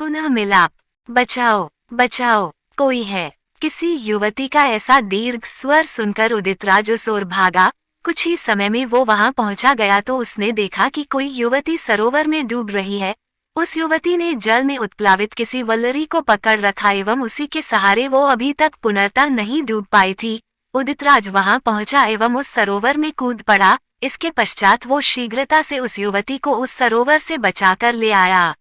पुनः मिलाप। बचाओ बचाओ, कोई है। किसी युवती का ऐसा दीर्घ स्वर सुनकर उदितराज उस ओर भागा। कुछ ही समय में वो वहां पहुंचा गया तो उसने देखा कि कोई युवती सरोवर में डूब रही है। उस युवती ने जल में उत्प्लावित किसी वल्लरी को पकड़ रखा एवं उसी के सहारे वो अभी तक पुनर्ता नहीं डूब पाई थी। उदितराज वहां पहुंचा एवं उस सरोवर में कूद पड़ा। इसके पश्चात वो शीघ्रता से उस युवती को उस सरोवर से बचाकर ले आया।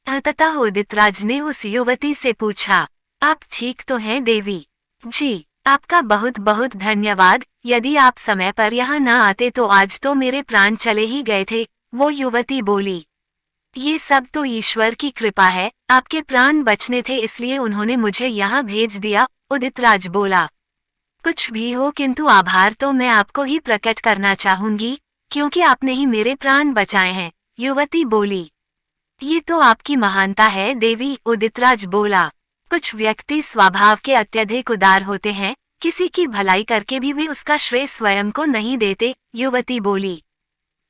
अंततः उदितराज ने उस युवती से पूछा, आप ठीक तो हैं देवी? जी, आपका बहुत बहुत धन्यवाद। यदि आप समय पर यहाँ न आते तो आज तो मेरे प्राण चले ही गए थे, वो युवती बोली। ये सब तो ईश्वर की कृपा है, आपके प्राण बचने थे इसलिए उन्होंने मुझे यहाँ भेज दिया, उदितराज बोला। कुछ भी हो किंतु आभार तो मैं आपको ही प्रकट करना चाहूंगी, क्योंकि आपने ही मेरे प्राण बचाए हैं, युवती बोली। ये तो आपकी महानता है देवी, उदितराज बोला। कुछ व्यक्ति स्वभाव के अत्यधिक उदार होते हैं, किसी की भलाई करके भी वे उसका श्रेय स्वयं को नहीं देते, युवती बोली।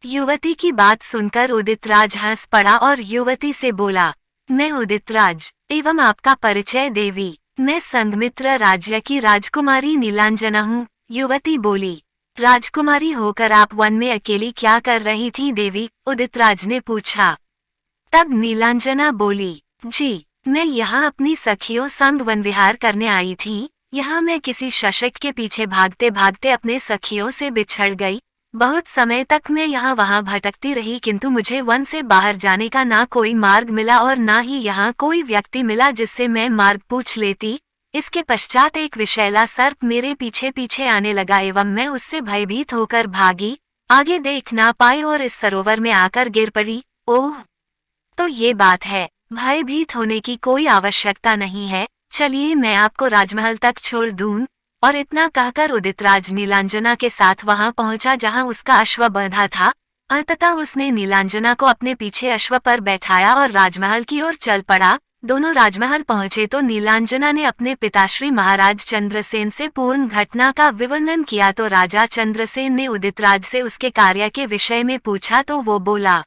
युवती की बात सुनकर उदितराज हंस पड़ा और युवती से बोला, मैं उदितराज एवं आपका परिचय देवी, मैं संघमित्र राज्य की राजकुमारी नीलांजना हूँ, युवती बोली। राजकुमारी होकर आप वन में अकेली क्या कर रही थी देवी? उदितराज ने पूछा। तब नीलांजना बोली, जी, मैं यहाँ अपनी सखियों संग वन विहार करने आई थी। यहाँ मैं किसी शशक के पीछे भागते भागते अपने सखियों से बिछड़ गई। बहुत समय तक मैं यहाँ वहाँ भटकती रही किंतु मुझे वन से बाहर जाने का ना कोई मार्ग मिला और ना ही यहाँ कोई व्यक्ति मिला जिससे मैं मार्ग पूछ लेती। इसके पश्चात एक विषैला सर्प मेरे पीछे पीछे आने लगा एवं मैं उससे भयभीत होकर भागी, आगे देख ना पाई और इस सरोवर में आकर गिर पड़ी। ओह, तो ये बात है, भयभीत होने की कोई आवश्यकता नहीं है। चलिए मैं आपको राजमहल तक छोड़ दूं। और इतना कहकर उदितराज नीलांजना के साथ वहां पहुंचा जहां उसका अश्व बंधा था। अंततः उसने नीलांजना को अपने पीछे अश्व पर बैठाया और राजमहल की ओर चल पड़ा। दोनों राजमहल पहुंचे तो नीलांजना ने अपने पिताश्री महाराज चंद्रसेन से पूर्ण घटना का विवरण किया तो राजा चंद्रसेन ने उदितराज से उसके कार्य के विषय में पूछा तो वो बोला,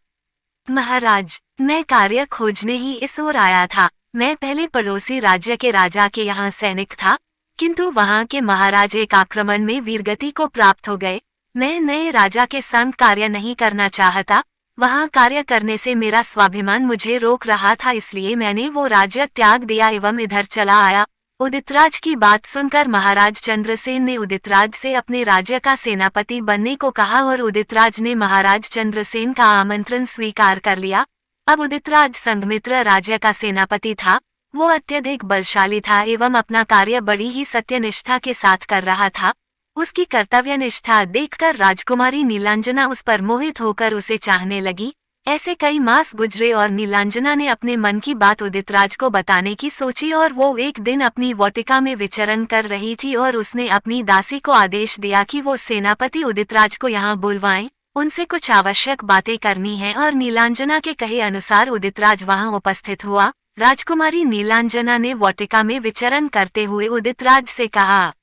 महाराज, मैं कार्य खोजने ही इस ओर आया था। मैं पहले पड़ोसी राज्य के राजा के यहाँ सैनिक था, किंतु वहाँ के महाराज एक आक्रमण में वीरगति को प्राप्त हो गए। मैं नए राजा के संग कार्य नहीं करना चाहता। वहाँ कार्य करने से मेरा स्वाभिमान मुझे रोक रहा था, इसलिए मैंने वो राज्य त्याग दिया एवं इधर चला आया। उदितराज की बात सुनकर महाराज चंद्रसेन ने उदितराज से अपने राज्य का सेनापति बनने को कहा और उदितराज ने महाराज चंद्रसेन का आमंत्रण स्वीकार कर लिया। अब उदितराज संघमित्र राज्य का सेनापति था। वो अत्यधिक बलशाली था एवं अपना कार्य बड़ी ही सत्यनिष्ठा के साथ कर रहा था। उसकी कर्तव्यनिष्ठा देखकर राजकुमारी नीलांजना उस पर मोहित होकर उसे चाहने लगी। ऐसे कई मास गुजरे और नीलांजना ने अपने मन की बात उदितराज को बताने की सोची और वो एक दिन अपनी वाटिका में विचरण कर रही थी और उसने अपनी दासी को आदेश दिया कि वो सेनापति उदितराज को यहाँ बुलवाएं, उनसे कुछ आवश्यक बातें करनी है। और नीलांजना के कहे अनुसार उदितराज वहाँ उपस्थित हुआ। राजकुमारी नीलांजना ने वाटिका में विचरण करते हुए उदितराज से कहा,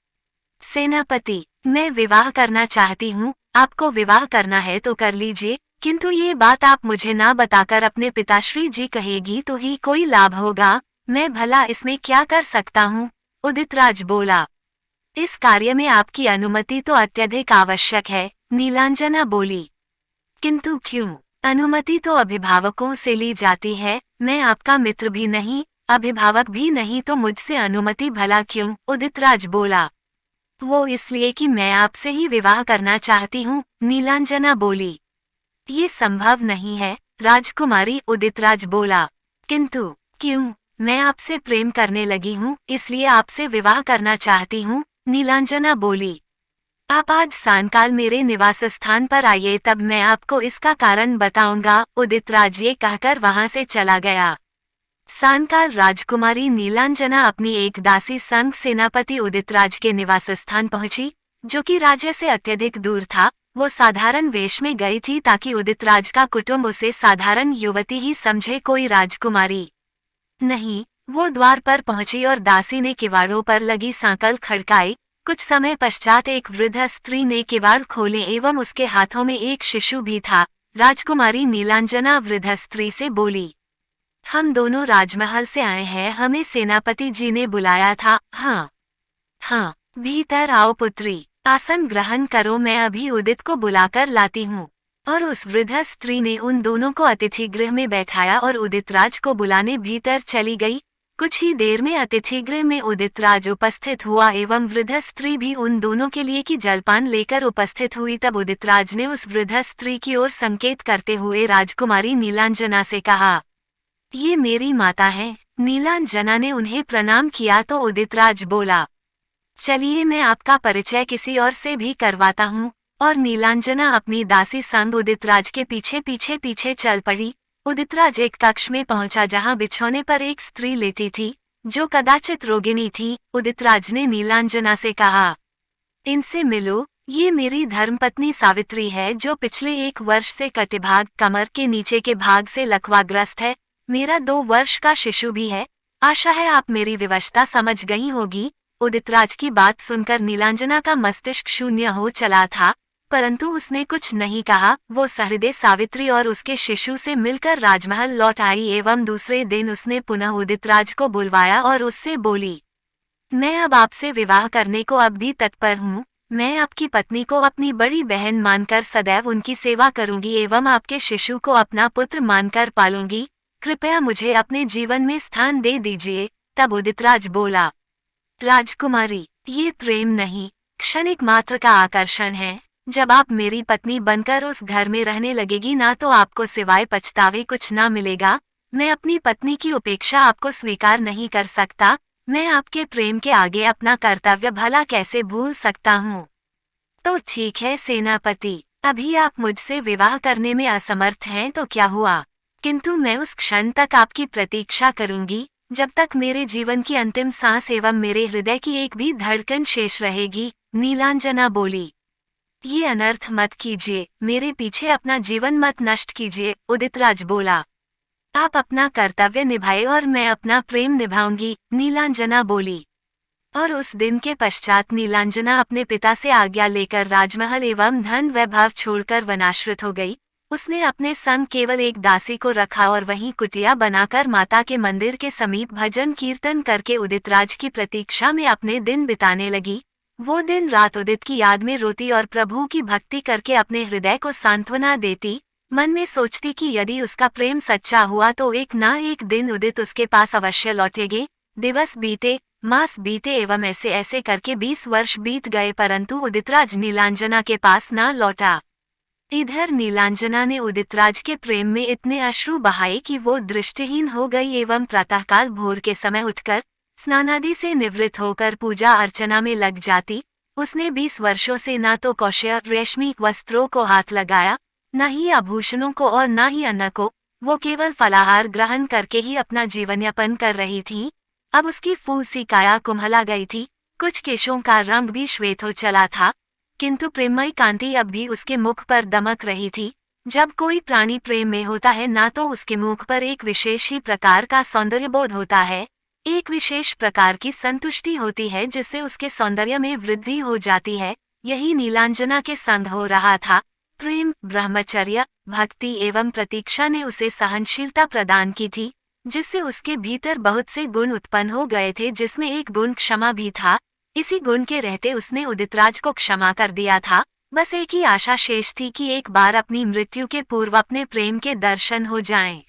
सेनापति, मैं विवाह करना चाहती हूँ। आपको विवाह करना है तो कर लीजिए, किंतु ये बात आप मुझे ना बताकर अपने पिताश्री जी कहेगी तो ही कोई लाभ होगा। मैं भला इसमें क्या कर सकता हूँ? उदितराज बोला। इस कार्य में आपकी अनुमति तो अत्यधिक आवश्यक है, नीलांजना बोली। किंतु क्यों? अनुमति तो अभिभावकों से ली जाती है। मैं आपका मित्र भी नहीं, अभिभावक भी नहीं, तो मुझसे अनुमति भला क्यों? उदितराज बोला। वो इसलिए कि मैं आपसे ही विवाह करना चाहती हूँ, नीलांजना बोली। ये संभव नहीं है, राजकुमारी, उदितराज बोला। किंतु क्यों? मैं आपसे प्रेम करने लगी हूँ, इसलिए आपसे विवाह करना चाहती हूँ, नीलांजना बोली। आप आज सायंकाल मेरे निवास स्थान पर आइए, तब मैं आपको इसका कारण बताऊंगा, उदितराज ये कहकर वहां से चला गया। सायंकाल राजकुमारी नीलांजना अपनी एक दासी संग सेनापति उदितराज के निवास स्थान पहुंची, जो कि राज्य से अत्यधिक दूर था। वो साधारण वेश में गई थी ताकि उदितराज का कुटुंब उसे साधारण युवती ही समझे, कोई राजकुमारी नहीं। वो द्वार पर पहुंची और दासी ने किवाड़ों पर लगी सांकल खड़काई। कुछ समय पश्चात एक वृद्ध स्त्री ने किवाड़ खोले एवं उसके हाथों में एक शिशु भी था। राजकुमारी नीलांजना वृद्ध स्त्री से बोली, हम दोनों राजमहल से आए हैं, हमें सेनापति जी ने बुलाया था। हाँ हाँ, भीतर आओ पुत्री, आसन ग्रहण करो, मैं अभी उदित को बुलाकर लाती हूँ। और उस वृद्ध स्त्री ने उन दोनों को अतिथि गृह में बैठाया और उदित राज को बुलाने भीतर चली गई। कुछ ही देर में अतिथि गृह में उदित राज उपस्थित हुआ एवं वृद्ध स्त्री भी उन दोनों के लिए की जलपान लेकर उपस्थित हुई। तब उदित राज ने उस वृद्ध स्त्री की ओर संकेत करते हुए राजकुमारी नीलांजना से कहा, ये मेरी माता है। नीलांजना ने उन्हें प्रणाम किया तो उदित राज बोला, चलिए मैं आपका परिचय किसी और से भी करवाता हूँ। और नीलांजना अपनी दासी संग उदितराज के पीछे पीछे पीछे चल पड़ी। उदितराज एक कक्ष में पहुंचा जहां बिछौने पर एक स्त्री लेटी थी, जो कदाचित रोगिणी थी। उदितराज ने नीलांजना से कहा, इनसे मिलो, ये मेरी धर्मपत्नी सावित्री है, जो पिछले 1 वर्ष से कटिभाग कमर के नीचे के भाग से लकवाग्रस्त है। मेरा 2 वर्ष का शिशु भी है। आशा है आप मेरी विवशता समझ गई होगी। उदितराज की बात सुनकर नीलांजना का मस्तिष्क शून्य हो चला था, परंतु उसने कुछ नहीं कहा। वो सहृदय सावित्री और उसके शिशु से मिलकर राजमहल लौट आई एवं दूसरे दिन उसने पुनः उदितराज को बुलवाया और उससे बोली, मैं अब आपसे विवाह करने को अब भी तत्पर हूँ। मैं आपकी पत्नी को अपनी बड़ी बहन मानकर सदैव उनकी सेवा करूंगी एवं आपके शिशु को अपना पुत्र मानकर पालूंगी। कृपया मुझे अपने जीवन में स्थान दे दीजिए। तब उदितराज बोला, राजकुमारी, ये प्रेम नहीं, क्षणिक मात्र का आकर्षण है। जब आप मेरी पत्नी बनकर उस घर में रहने लगेगी ना, तो आपको सिवाय पछतावे कुछ ना मिलेगा। मैं अपनी पत्नी की उपेक्षा आपको स्वीकार नहीं कर सकता। मैं आपके प्रेम के आगे अपना कर्तव्य भला कैसे भूल सकता हूँ। तो ठीक है सेनापति, अभी आप मुझसे विवाह करने में असमर्थ हैं तो क्या हुआ, किंतु मैं उस क्षण तक आपकी प्रतीक्षा करूंगी जब तक मेरे जीवन की अंतिम सांस एवं मेरे हृदय की एक भी धड़कन शेष रहेगी। नीलांजना बोली, ये अनर्थ मत कीजिए, मेरे पीछे अपना जीवन मत नष्ट कीजिए। उदितराज बोला, आप अपना कर्तव्य निभाए और मैं अपना प्रेम निभाऊंगी। नीलांजना बोली। और उस दिन के पश्चात नीलांजना अपने पिता से आज्ञा लेकर राजमहल एवं धन वैभव छोड़कर वनाश्रित हो गई। उसने अपने संग केवल एक दासी को रखा और वहीं कुटिया बनाकर माता के मंदिर के समीप भजन कीर्तन करके उदितराज की प्रतीक्षा में अपने दिन बिताने लगी। वो दिन रात उदित की याद में रोती और प्रभु की भक्ति करके अपने हृदय को सांत्वना देती। मन में सोचती कि यदि उसका प्रेम सच्चा हुआ तो एक ना एक दिन उदित उसके पास अवश्य लौटेगे। दिवस बीते, मास बीते एवं ऐसे ऐसे करके 20 वर्ष बीत गए, परंतु उदितराज नीलांजना के पास ना लौटा। इधर नीलांजना ने उदितराज के प्रेम में इतने अश्रु बहाए कि वो दृष्टिहीन हो गई एवं प्रातःकाल भोर के समय उठकर स्नानादि से निवृत्त होकर पूजा अर्चना में लग जाती। उसने 20 वर्षों से ना तो कौशय रेशमी वस्त्रों को हाथ लगाया, न ही आभूषणों को और न ही अन्न को। वो केवल फलाहार ग्रहण करके ही अपना जीवन यापन कर रही थी। अब उसकी फूल सी काया कुम्हला गई थी, कुछ केशों का रंग भी श्वेत हो चला था, किंतु प्रेममयी कांति अब भी उसके मुख पर दमक रही थी। जब कोई प्राणी प्रेम में होता है ना, तो उसके मुख पर एक विशेष ही प्रकार का सौंदर्यबोध होता है, एक विशेष प्रकार की संतुष्टि होती है, जिससे उसके सौंदर्य में वृद्धि हो जाती है। यही नीलांजना के संग हो रहा था। प्रेम, ब्रह्मचर्य, भक्ति एवं प्रतीक्षा ने उसे सहनशीलता प्रदान की थी, जिससे उसके भीतर बहुत से गुण उत्पन्न हो गए थे, जिसमें एक गुण क्षमा भी था। इसी गुण के रहते उसने उदितराज को क्षमा कर दिया था। बस एक ही आशा शेष थी कि एक बार अपनी मृत्यु के पूर्व अपने प्रेम के दर्शन हो जाएं।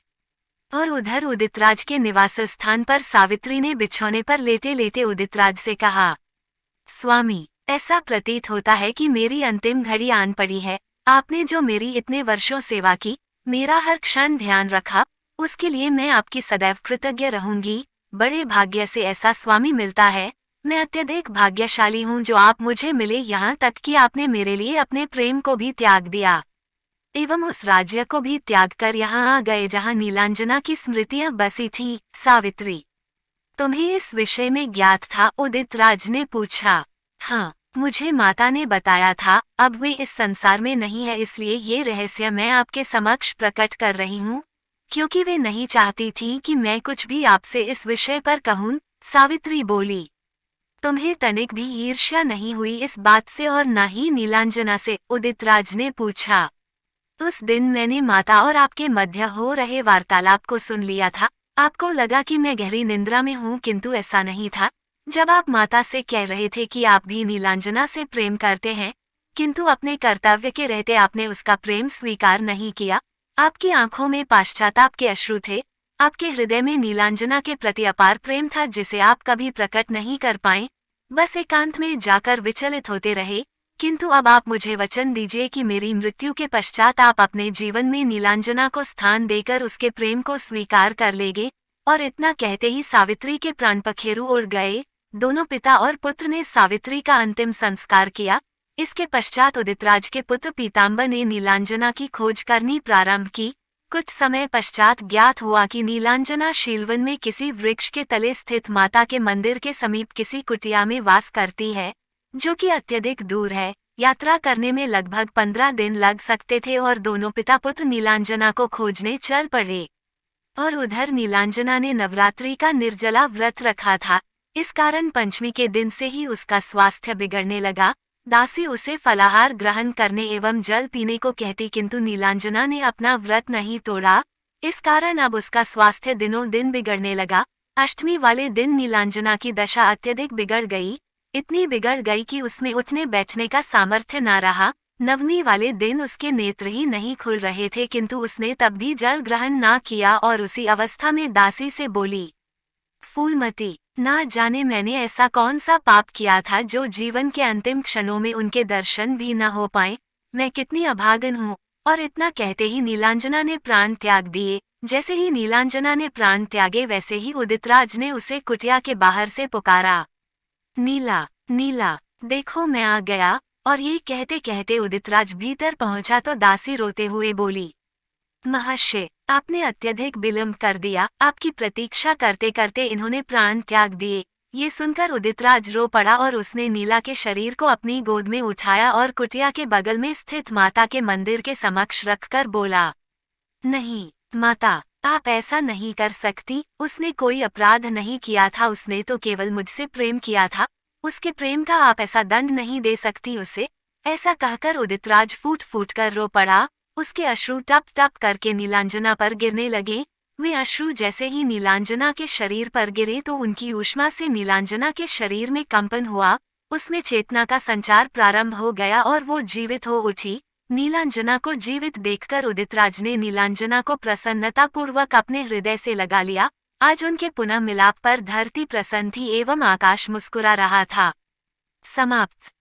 और उधर उदितराज के निवास स्थान पर सावित्री ने बिछौने पर लेटे लेटे उदितराज से कहा, स्वामी, ऐसा प्रतीत होता है कि मेरी अंतिम घड़ी आन पड़ी है। आपने जो मेरी इतने वर्षों सेवा की, मेरा हर क्षण ध्यान रखा, उसके लिए मैं आपकी सदैव कृतज्ञ रहूंगी। बड़े भाग्य से ऐसा स्वामी मिलता है। मैं अत्यधिक भाग्यशाली हूँ जो आप मुझे मिले, यहाँ तक कि आपने मेरे लिए अपने प्रेम को भी त्याग दिया एवं उस राज्य को भी त्याग कर यहाँ आ गए जहाँ नीलांजना की स्मृतियां बसी थीं। सावित्री, तुम्हें इस विषय में ज्ञात था? उदितराज ने पूछा। हाँ, मुझे माता ने बताया था। अब वे इस संसार में नहीं है, इसलिए ये रहस्य मैं आपके समक्ष प्रकट कर रही हूँ, क्योंकि वे नहीं चाहती थी कि मैं कुछ भी आपसे इस विषय पर कहूँ। सावित्री बोली, तुम्हें तनिक भी ईर्ष्या नहीं हुई इस बात से और न ही नीलांजना से? उदितराज ने पूछा। उस दिन मैंने माता और आपके मध्य हो रहे वार्तालाप को सुन लिया था। आपको लगा कि मैं गहरी निंद्रा में हूँ, किंतु ऐसा नहीं था। जब आप माता से कह रहे थे कि आप भी नीलांजना से प्रेम करते हैं, किंतु अपने कर्तव्य के रहते आपने उसका प्रेम स्वीकार नहीं किया। आपकी आंखों में पश्चाताप के अश्रु थे। आपके हृदय में नीलांजना के प्रति अपार प्रेम था जिसे आप कभी प्रकट नहीं कर पाए, बस एकांत में जाकर विचलित होते रहे। किंतु अब आप मुझे वचन दीजिए कि मेरी मृत्यु के पश्चात आप अपने जीवन में नीलांजना को स्थान देकर उसके प्रेम को स्वीकार कर लेंगे। और इतना कहते ही सावित्री के प्राण पखेरु उड़ गए। दोनों पिता और पुत्र ने सावित्री का अंतिम संस्कार किया। इसके पश्चात उदितराज के पुत्र पीताम्बर ने नीलांजना की खोज करनी प्रारंभ की। कुछ समय पश्चात ज्ञात हुआ कि नीलांजना शीलवन में किसी वृक्ष के तले स्थित माता के मंदिर के समीप किसी कुटिया में वास करती है, जो कि अत्यधिक दूर है। यात्रा करने में लगभग 15 दिन लग सकते थे और दोनों पिता पुत्र नीलांजना को खोजने चल पड़े। और उधर नीलांजना ने नवरात्रि का निर्जला व्रत रखा था। इस कारण पंचमी के दिन से ही उसका स्वास्थ्य बिगड़ने लगा। दासी उसे फलाहार ग्रहण करने एवं जल पीने को कहती, किंतु नीलांजना ने अपना व्रत नहीं तोड़ा। इस कारण अब उसका स्वास्थ्य दिनों दिन बिगड़ने लगा। अष्टमी वाले दिन नीलांजना की दशा अत्यधिक बिगड़ गई, इतनी बिगड़ गई कि उसमें उठने बैठने का सामर्थ्य न रहा। नवमी वाले दिन उसके नेत्र ही नहीं खुल रहे थे, किंतु उसने तब भी जल ग्रहण ना किया और उसी अवस्था में दासी से बोली, फूलमती, ना जाने मैंने ऐसा कौन सा पाप किया था जो जीवन के अंतिम क्षणों में उनके दर्शन भी न हो पाए। मैं कितनी अभागन हूँ। और इतना कहते ही नीलांजना ने प्राण त्याग दिए। जैसे ही नीलांजना ने प्राण त्यागे वैसे ही उदितराज ने उसे कुटिया के बाहर से पुकारा, नीला, नीला, देखो मैं आ गया। और ये कहते कहते उदितराज भीतर पहुंचा तो दासी रोते हुए बोली, महर्षि, आपने अत्यधिक विलंब कर दिया। आपकी प्रतीक्षा करते करते इन्होंने प्राण त्याग दिए। ये सुनकर उदितराज रो पड़ा और उसने नीला के शरीर को अपनी गोद में उठाया और कुटिया के बगल में स्थित माता के मंदिर के समक्ष रखकर बोला, नहीं माता, आप ऐसा नहीं कर सकती। उसने कोई अपराध नहीं किया था, उसने तो केवल मुझसे प्रेम किया था। उसके प्रेम का आप ऐसा दंड नहीं दे सकती उसे। ऐसा कहकर उदितराज फूट फूट कर रो पड़ा। उसके अश्रु टप टप करके नीलांजना पर गिरने लगे। वे अश्रु जैसे ही नीलांजना के शरीर पर गिरे तो उनकी ऊष्मा से नीलांजना के शरीर में कंपन हुआ। उसमें चेतना का संचार प्रारंभ हो गया और वो जीवित हो उठी। नीलांजना को जीवित देखकर उदितराज ने नीलांजना को प्रसन्नतापूर्वक अपने हृदय से लगा लिया। आज उनके पुनः मिलाप पर धरती प्रसन्न थी एवं आकाश मुस्कुरा रहा था। समाप्त।